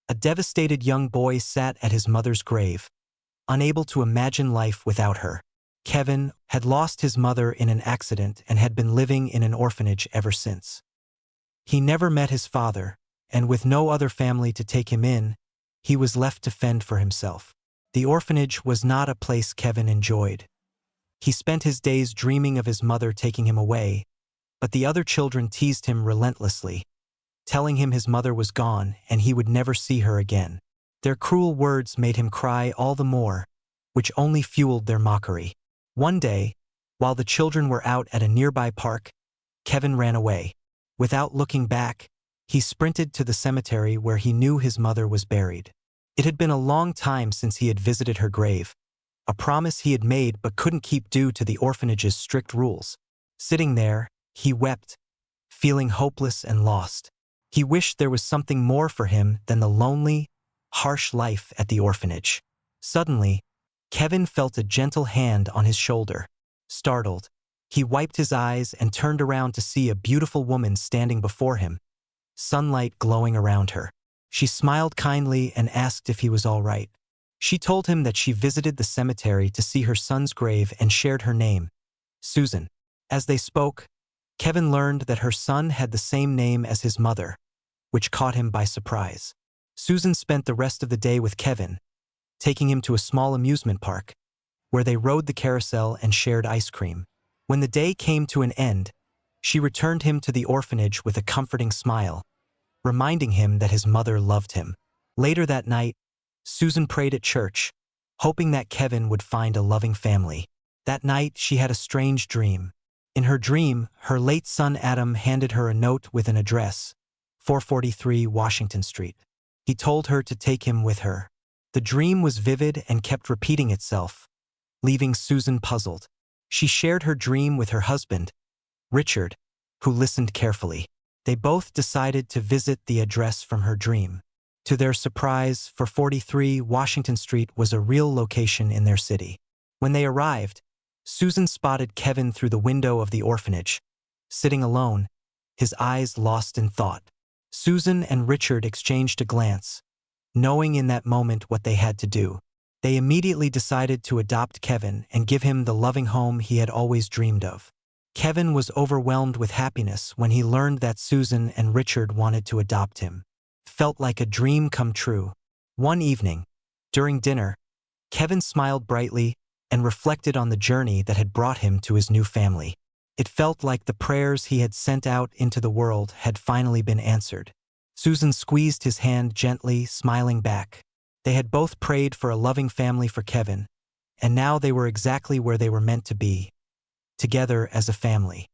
A devastated young boy sat at his mother's grave, unable to imagine life without her. Kevin had lost his mother in an accident and had been living in an orphanage ever since. He never met his father, and with no other family to take him in, he was left to fend for himself. The orphanage was not a place Kevin enjoyed. He spent his days dreaming of his mother taking him away, but the other children teased him relentlessly, telling him his mother was gone and he would never see her again. Their cruel words made him cry all the more, which only fueled their mockery. One day, while the children were out at a nearby park, Kevin ran away. Without looking back, he sprinted to the cemetery where he knew his mother was buried. It had been a long time since he had visited her grave, a promise he had made but couldn't keep due to the orphanage's strict rules. Sitting there, he wept, feeling hopeless and lost. He wished there was something more for him than the lonely, harsh life at the orphanage. Suddenly, Kevin felt a gentle hand on his shoulder. Startled, he wiped his eyes and turned around to see a beautiful woman standing before him, sunlight glowing around her. She smiled kindly and asked if he was all right. She told him that she visited the cemetery to see her son's grave and shared her name, Susan. As they spoke, Kevin learned that her son had the same name as his mother, which caught him by surprise. Susan spent the rest of the day with Kevin, taking him to a small amusement park, where they rode the carousel and shared ice cream. When the day came to an end, she returned him to the orphanage with a comforting smile, reminding him that his mother loved him. Later that night, Susan prayed at church, hoping that Kevin would find a loving family. That night, she had a strange dream. In her dream, her late son Adam handed her a note with an address, 443 Washington Street. He told her to take him with her. The dream was vivid and kept repeating itself, leaving Susan puzzled. She shared her dream with her husband, Richard, who listened carefully. They both decided to visit the address from her dream. To their surprise, 443 Washington Street was a real location in their city. When they arrived, Susan spotted Kevin through the window of the orphanage, sitting alone, his eyes lost in thought. Susan and Richard exchanged a glance, knowing in that moment what they had to do. They immediately decided to adopt Kevin and give him the loving home he had always dreamed of. Kevin was overwhelmed with happiness when he learned that Susan and Richard wanted to adopt him. Felt like a dream come true. One evening, during dinner, Kevin smiled brightly and reflected on the journey that had brought him to his new family. It felt like the prayers he had sent out into the world had finally been answered. Susan squeezed his hand gently, smiling back. They had both prayed for a loving family for Kevin, and now they were exactly where they were meant to be, together as a family.